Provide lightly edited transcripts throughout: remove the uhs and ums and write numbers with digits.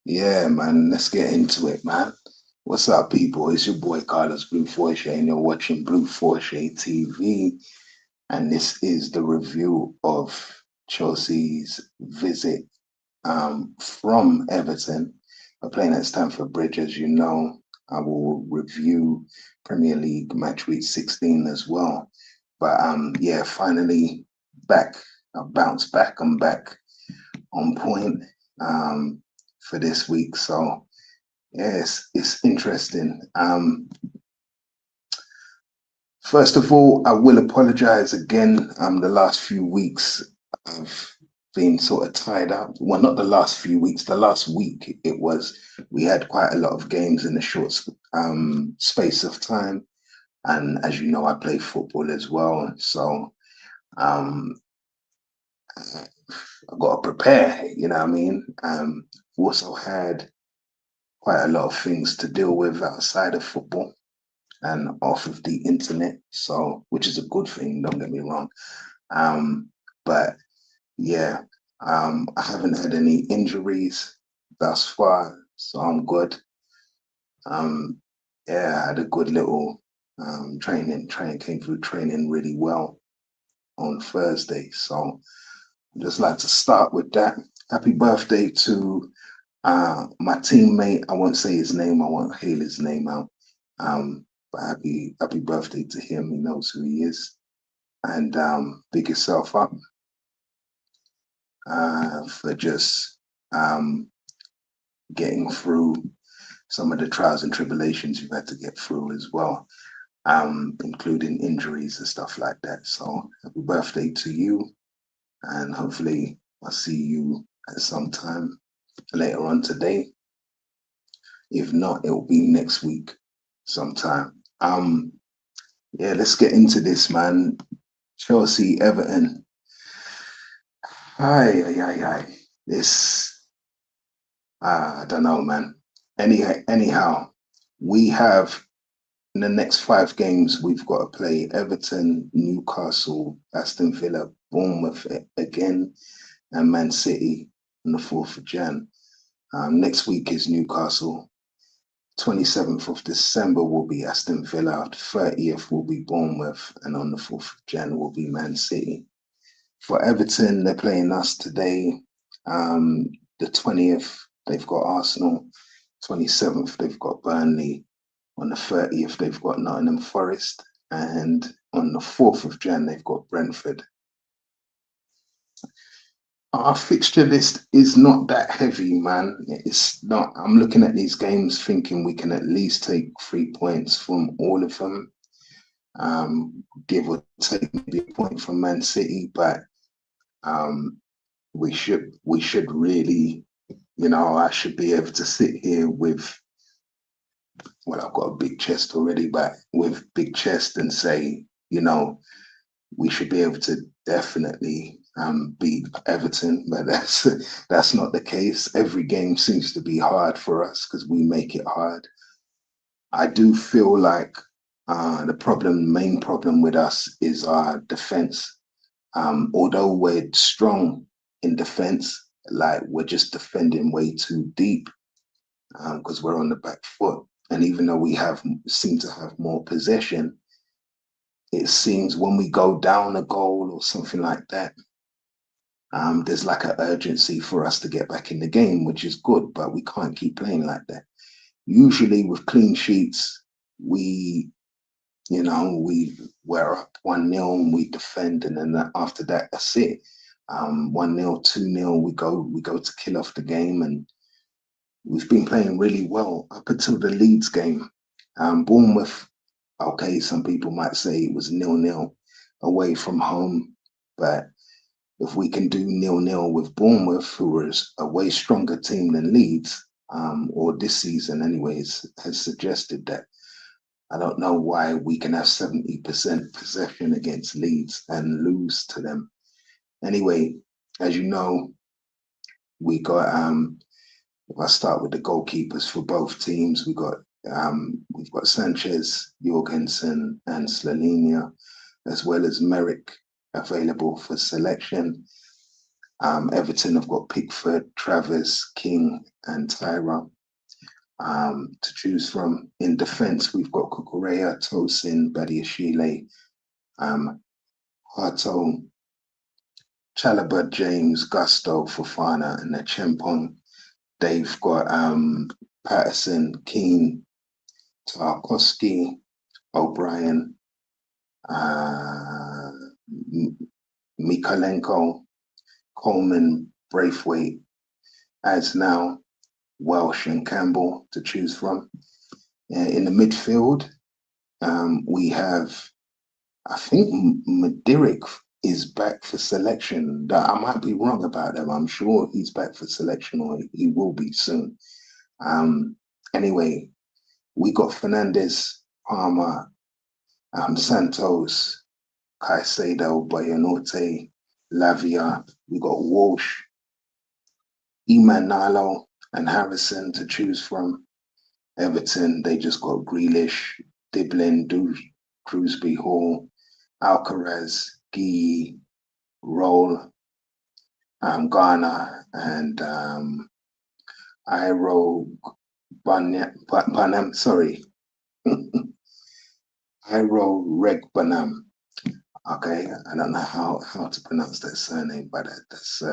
Yeah, man, let's get into it, man. What's up, people? It's your boy Carlos Blue Forche, and you're watching Blue Forche TV. And this is the review of Chelsea's visit from Everton. We're playing at Stamford Bridge, as you know. I will review Premier League Matchweek 16 as well. But yeah, finally back. I bounced back. I'm back on point um, for this week. So yes, it's interesting. First of all, I will apologize again. The last few weeks I've been sort of tied up. Well, not the last few weeks, the last week it was. We had quite a lot of games in a short space of time. And as you know, I play football as well. So um, I've got to prepare, you know what I mean? Also had quite a lot of things to deal with outside of football and off of the internet. So, which is a good thing, don't get me wrong. Um, but yeah, I haven't had any injuries thus far, so I'm good. Um, yeah, I had a good little training. Training came through training really well on Thursday. So I'd just like to start with that. Happy birthday to my teammate. I won't say his name. I won't hail his name out. But happy birthday to him. He knows who he is. And big yourself up for just um, getting through some of the trials and tribulations you've had to get through as well, including injuries and stuff like that. So happy birthday to you. And hopefully I'll see you at some time later on today. If not, it will be next week sometime. Yeah, let's get into this, man. Chelsea, Everton. Hi. This, I don't know, man. Anyhow, we have in the next 5 games, we've got to play Everton, Newcastle, Aston Villa, Bournemouth again, and Man City on the 4th of Jan. Next week is Newcastle. 27th of December will be Aston Villa. 30th will be Bournemouth. And on the 4th of Jan will be Man City. For Everton, they're playing us today. The 20th, they've got Arsenal. 27th, they've got Burnley. On the 30th, they've got Nottingham Forest. And on the 4th of Jan, they've got Brentford. Our fixture list is not that heavy, man. It's not. I'm looking at these games thinking we can at least take 3 points from all of them. Give or take maybe a point from Man City, but um, we should really, I should be able to sit here with, well, I've got a big chest already, but with big chest and say, we should be able to definitely beat Everton, but that's not the case. Every game seems to be hard for us because we make it hard. I do feel like main problem with us is our defense. Although we're strong in defense, like we're just defending way too deep because we're on the back foot. And even though we seem to have more possession, it seems when we go down a goal or something like that, there's like an urgency for us to get back in the game, which is good, but we can't keep playing like that. Usually with clean sheets, we, we're up 1-0 and we defend, and then after that, that's it. 1-0, 2-0, we go to kill off the game, and we've been playing really well up until the Leeds game. Bournemouth, okay, some people might say it was 0-0 away from home, but if we can do 0-0 with Bournemouth, who is a way stronger team than Leeds, or this season anyways, has suggested that. I don't know why we can have 70% possession against Leeds and lose to them. Anyway, as you know, if I start with the goalkeepers for both teams, we've got Sanchez, Jorgensen, and Slovenia, as well as Merrick available for selection. Everton have got Pickford, Travers, King, and Tyra to choose from. In defence, we've got Kukurea, Tosin, Badiashile, Harto, Chalobah, James, Gusto, Fofana, and Chempong. They've got Patterson, Keane, Tarkowski, O'Brien, Mikalenko, Coleman, Braithwaite, as now Welsh and Campbell to choose from. In the midfield, we have, I think Madirik is back for selection. I might be wrong about that. I'm sure he's back for selection, or he will be soon. Anyway, we got Fernandez, Palmer, Santos, Caicedo, Bayanote, Lavia. We got Walsh, Imanalo, and Harrison to choose from. Everton, they just got Grealish, Diblin, Crewsby, Hall, Alcaraz, Guy, Roll, Ghana, and Iro Banam, sorry, Iro Regbanam. Okay, I don't know how to pronounce that surname, but that's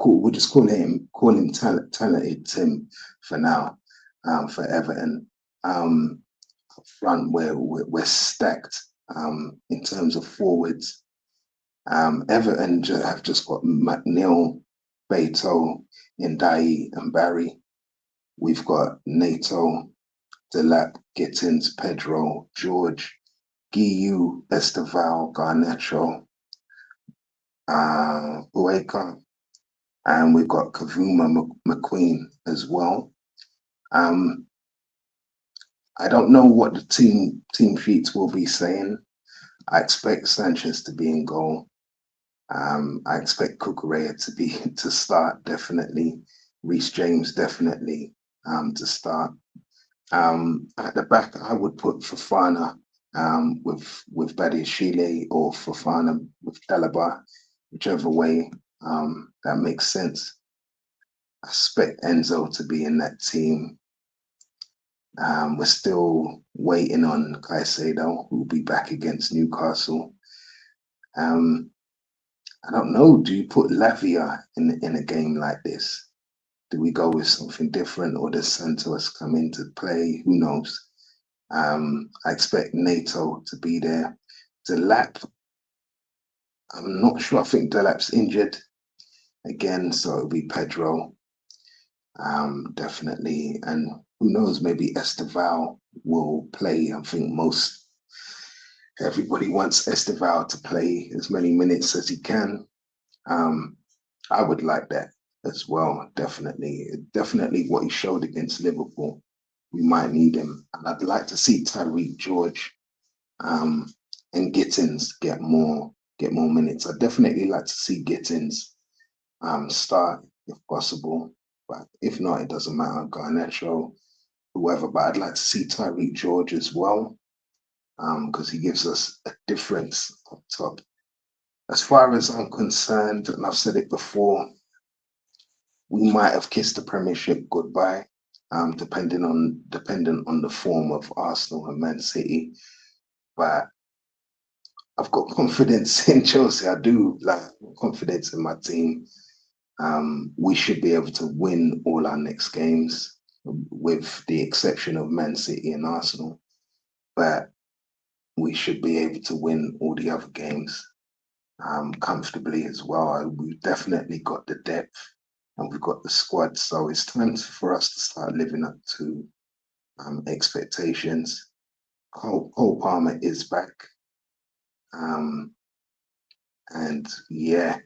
we'll just call him talented Tim for now. For Everton, up front we're stacked in terms of forwards. Everton have just got McNeil, Beto, Ndai, and Barry. We've got Nato, Delap, Gittins, Pedro, George, Guiu, Esteval, Garnacho, Ueka, and we've got Kavuma McQueen as well. I don't know what the team sheets will be saying. I expect Sanchez to be in goal. I expect Kukurea to start definitely. Reece James definitely to start. At the back, I would put Fofana with Badiashile, or Fofana with Chalobah, whichever way that makes sense. I expect Enzo to be in that team. We're still waiting on Caicedo, who will be back against Newcastle. I don't know. Do you put Lavia in a game like this? Do we go with something different, or does Santos come into play? Who knows? I expect NATO to be there. Delap, I'm not sure. I think Delap's injured again, so it'll be Pedro. Definitely. And who knows, maybe Esteval will play. I think everybody wants Esteval to play as many minutes as he can. I would like that as well, definitely. Definitely what he showed against Liverpool. We might need him. And I'd like to see Tyreek George and Gittins get more minutes. I'd definitely like to see Gittins start if possible. But if not, it doesn't matter. Garnacho, whoever. But I'd like to see Tyreek George as well, because he gives us a difference up top. As far as I'm concerned, and I've said it before, we might have kissed the Premiership goodbye, dependent on the form of Arsenal and Man City. But I've got confidence in Chelsea. I do like confidence in my team. We should be able to win all our next games, with the exception of Man City and Arsenal. But we should be able to win all the other games comfortably as well. We've definitely got the depth and we've got the squad. So it's time for us to start living up to expectations. Cole Palmer is back. And yeah,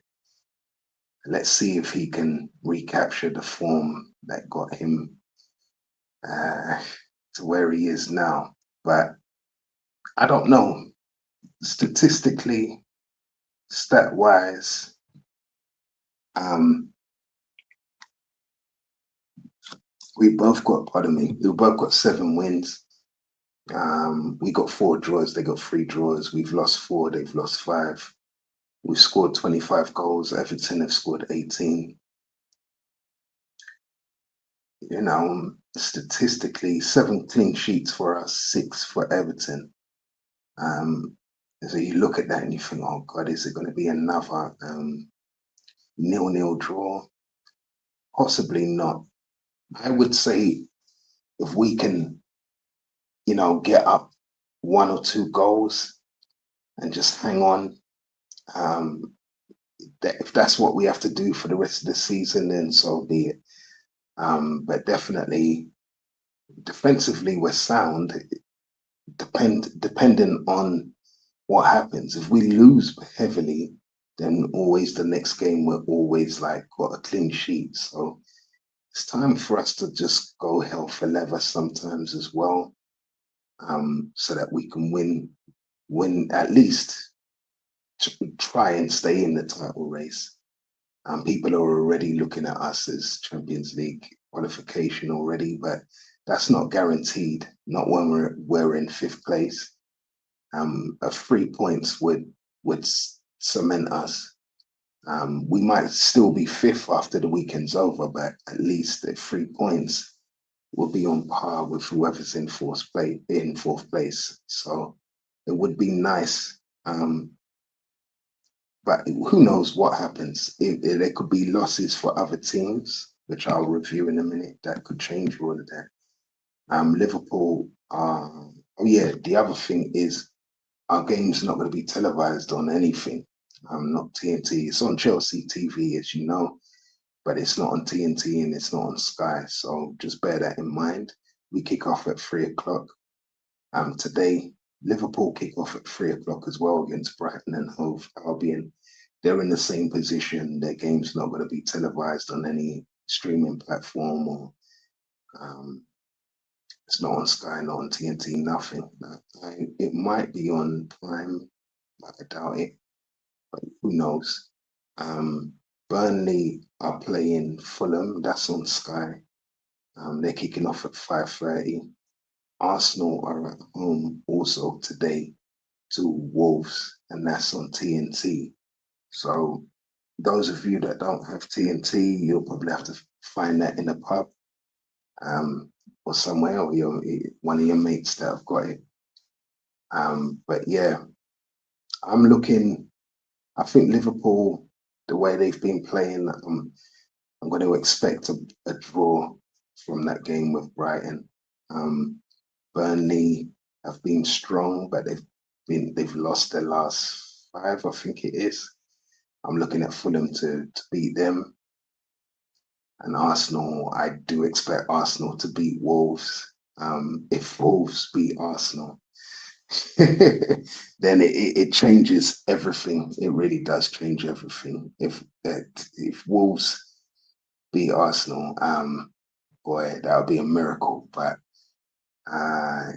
let's see if he can recapture the form that got him to where he is now. But I don't know. Statistically, stat-wise, we both got 7 wins. We got 4 draws, they got 3 draws. We've lost 4, they've lost 5. We scored 25 goals. Everton have scored 18. Statistically, 7 clean sheets for us, 6 for Everton. So you look at that and you think, oh God, is it going to be another 0-0 draw? Possibly not. I would say if we can, get up 1 or 2 goals and just hang on, if that's what we have to do for the rest of the season, then so be it. But definitely, defensively, we're sound. Dependent on what happens. If we lose heavily, then always the next game we're always like got a clean sheet. So it's time for us to just go hell for leather sometimes as well, so that we can win at least try and stay in the title race. People are already looking at us as Champions League qualification already, but that's not guaranteed. Not when we're in 5th place. A 3 points would cement us. We might still be 5th after the weekend's over, but at least at 3 points, we'll be on par with whoever's in 4th place. So it would be nice. But who knows what happens? There could be losses for other teams, which I'll review in a minute. That could change all of that. Liverpool. Oh yeah, the other thing is our game's not going to be televised on anything. Not TNT. It's on Chelsea TV, as you know, but it's not on TNT and it's not on Sky. So just bear that in mind. We kick off at 3 o'clock. Today, Liverpool kick off at 3 o'clock as well against Brighton and Hove Albion. They're in the same position. Their game's not going to be televised on any streaming platform, or it's not on Sky, not on TNT, nothing. It might be on Prime, but I doubt it. But who knows? Burnley are playing Fulham. That's on Sky. They're kicking off at 5:30. Arsenal are at home also today to Wolves, and that's on TNT. So those of you that don't have TNT, you'll probably have to find that in a pub, or somewhere, or one of your mates that have got it. But yeah, I think Liverpool, the way they've been playing, I'm going to expect a draw from that game with Brighton. Burnley have been strong, but they've lost their last 5, I think it is. I'm looking at Fulham to beat them. And Arsenal, I do expect Arsenal to beat Wolves. If Wolves beat Arsenal, then it changes everything. It really does change everything. If Wolves beat Arsenal, boy, that would be a miracle. But I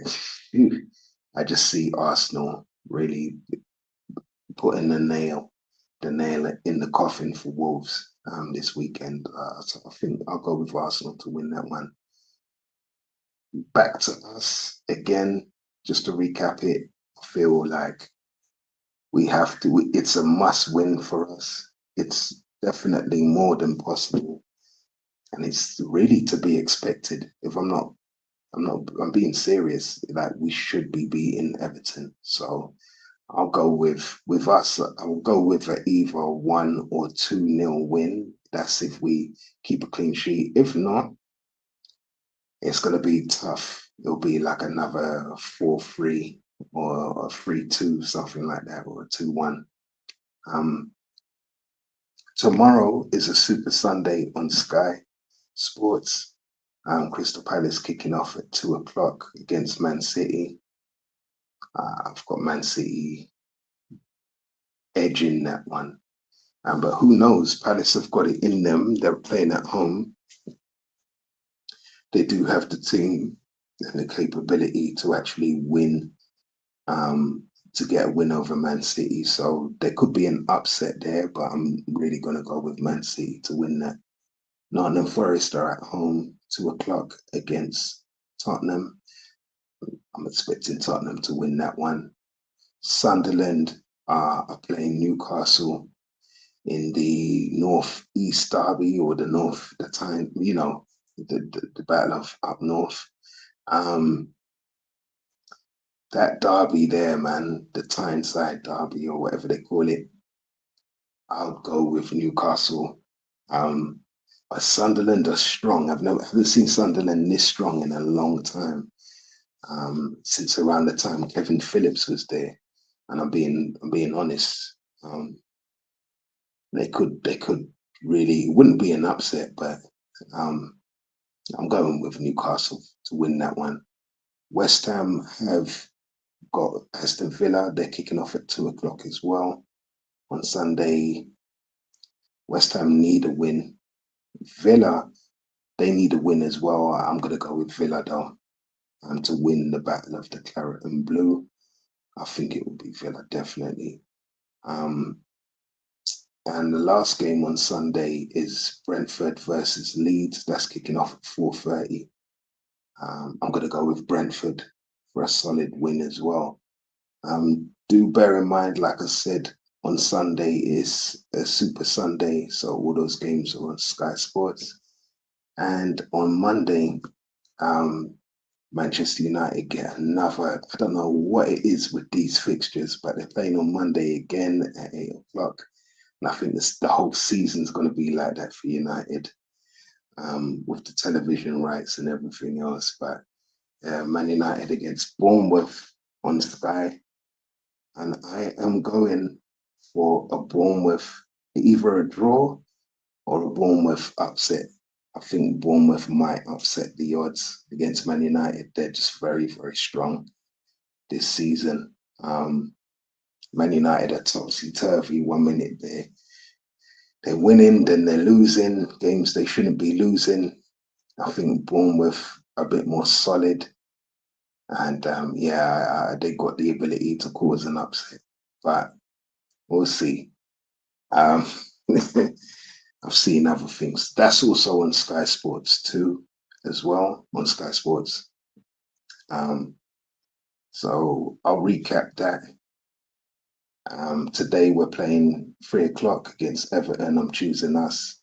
just see Arsenal really putting the nail in the coffin for Wolves this weekend. So I think I'll go with Arsenal to win that one. Back to us again, just to recap it. I feel like we have to. It's a must-win for us. It's definitely more than possible, and it's really to be expected. If I'm being serious. Like, we should be beating Everton. So I'll go with us. I'll go with either 1 or 2-0 win. That's if we keep a clean sheet. If not, it's going to be tough. It'll be like another 4-3 or a 3-2, something like that, or a 2-1. Tomorrow is a Super Sunday on Sky Sports. Crystal Palace kicking off at 2 o'clock against Man City. I've got Man City edging that one. But who knows? Palace have got it in them. They're playing at home. They do have the team and the capability to actually win, to get a win over Man City. So there could be an upset there, but I'm really going to go with Man City to win that. Nottingham Forest are at home, 2 o'clock against Tottenham. I'm expecting Tottenham to win that one. Sunderland are playing Newcastle in the North East Derby, or the time, the battle of up north. Um, that derby there, man, the Tyneside derby or whatever they call it, I'll go with Newcastle. Um, but Sunderland are strong. Haven't seen Sunderland this strong in a long time. Since around the time Kevin Phillips was there, and I'm being honest. They could really, it wouldn't be an upset, but um, I'm going with Newcastle to win that one. West Ham have got Aston Villa. They're kicking off at 2 o'clock as well on Sunday. West Ham need a win. Villa, they need a win as well. I'm going to go with Villa though, to win the battle of the claret and blue. I think it will be Villa definitely. Um, and the last game on Sunday is Brentford versus Leeds. That's kicking off at 4:30. I'm going to go with Brentford for a solid win as well. Do bear in mind, like I said, on Sunday is a Super Sunday, so all those games are on Sky Sports. And on Monday, um, Manchester United get another. I don't know what it is with these fixtures, but they're playing on Monday again at 8 o'clock. And I think the whole season's going to be like that for United, with the television rights and everything else. But Man United against Bournemouth on Sky, and I am going for a Bournemouth, either a draw or a Bournemouth upset. I think Bournemouth might upset the odds against Man United. They're just very, very strong this season. Man United are topsy turvy. 1 minute they're winning, then they're losing games they shouldn't be losing. I think Bournemouth are a bit more solid, and they got the ability to cause an upset, but we'll see. Um, I've seen other things. That's also on Sky Sports too, as well, on Sky Sports. Um, so I'll recap that. Today we're playing 3 o'clock against Everton. I'm choosing us.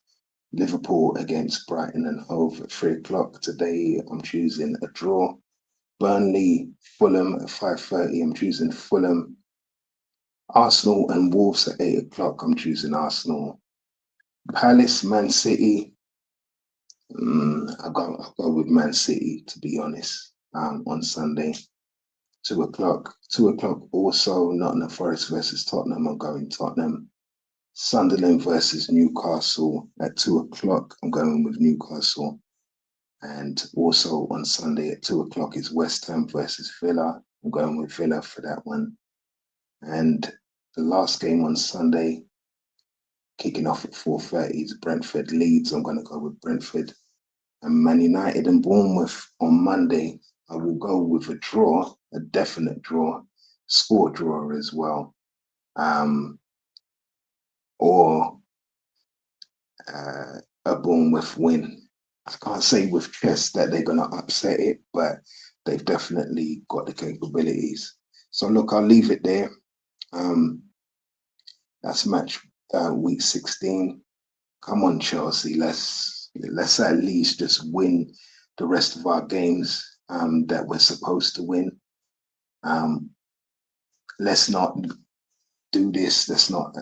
Liverpool against Brighton and Hove at 3 o'clock. Today I'm choosing a draw. Burnley, Fulham at 5:30. I'm choosing Fulham. Arsenal and Wolves at 8 o'clock. I'm choosing Arsenal. Palace, Man City. I'll go with Man City, to be honest, on Sunday. 2 o'clock. 2 o'clock also, Nottingham Forest versus Tottenham. I'm going Tottenham. Sunderland versus Newcastle at 2 o'clock. I'm going with Newcastle. And also on Sunday at 2 o'clock is West Ham versus Villa. I'm going with Villa for that one. And the last game on Sunday, kicking off at 4:30, is Brentford Leeds. I'm going to go with Brentford. And Man United and Bournemouth on Monday, I will go with a draw, a definite draw, score draw as well, or a Bournemouth win. I can't say with chest that they're going to upset it, but they've definitely got the capabilities. So look, I'll leave it there. That's match week 16. Come on, Chelsea. Let's at least just win the rest of our games that we're supposed to win. Let's not do this. Let's not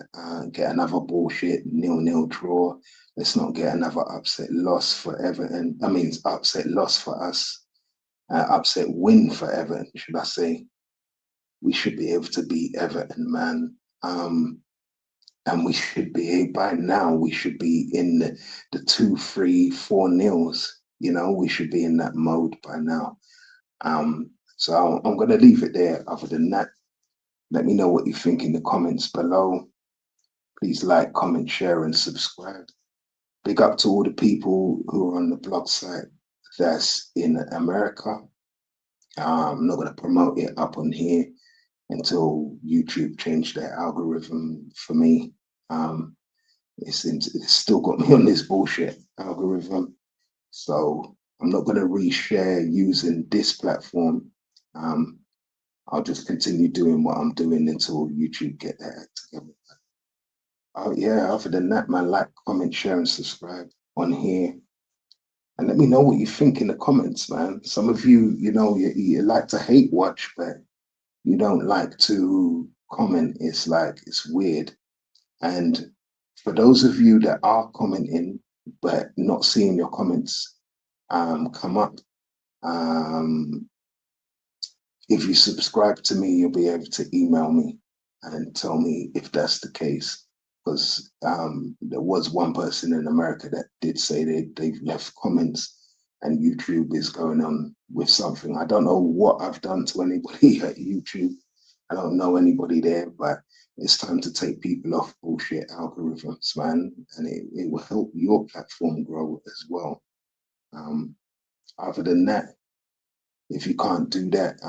get another bullshit 0-0 draw. Let's not get another upset loss for Everton. I mean, upset loss for us. Upset win for Everton, should I say. We should be able to beat Everton, man. And we should be, by now, we should be in the 2, 3, 4 nils. We should be in that mode by now. So I'm going to leave it there. Other than that, let me know what you think in the comments below. Please like, comment, share, and subscribe. Big up to all the people who are on the blog site that's in America. I'm not going to promote it up on here until YouTube changed their algorithm for me. It's still got me on this bullshit algorithm. So I'm not going to reshare using this platform. I'll just continue doing what I'm doing until YouTube get their act together. Oh yeah, other than that, man, like, comment, share, and subscribe on here. And let me know what you think in the comments, man. Some of you, you like to hate watch, but you don't like to comment. It's like, it's weird. And for those of you that are commenting, but not seeing your comments come up, um, if you subscribe to me, you'll be able to email me and tell me if that's the case. Because there was one person in America that did say they've left comments and YouTube is going on with something. I don't know what I've done to anybody at YouTube. I don't know anybody there, but it's time to take people off bullshit algorithms, man. And it will help your platform grow as well. Other than that, if you can't do that,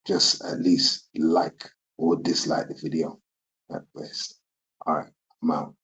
just at least like or dislike the video at best. All right, I'm out.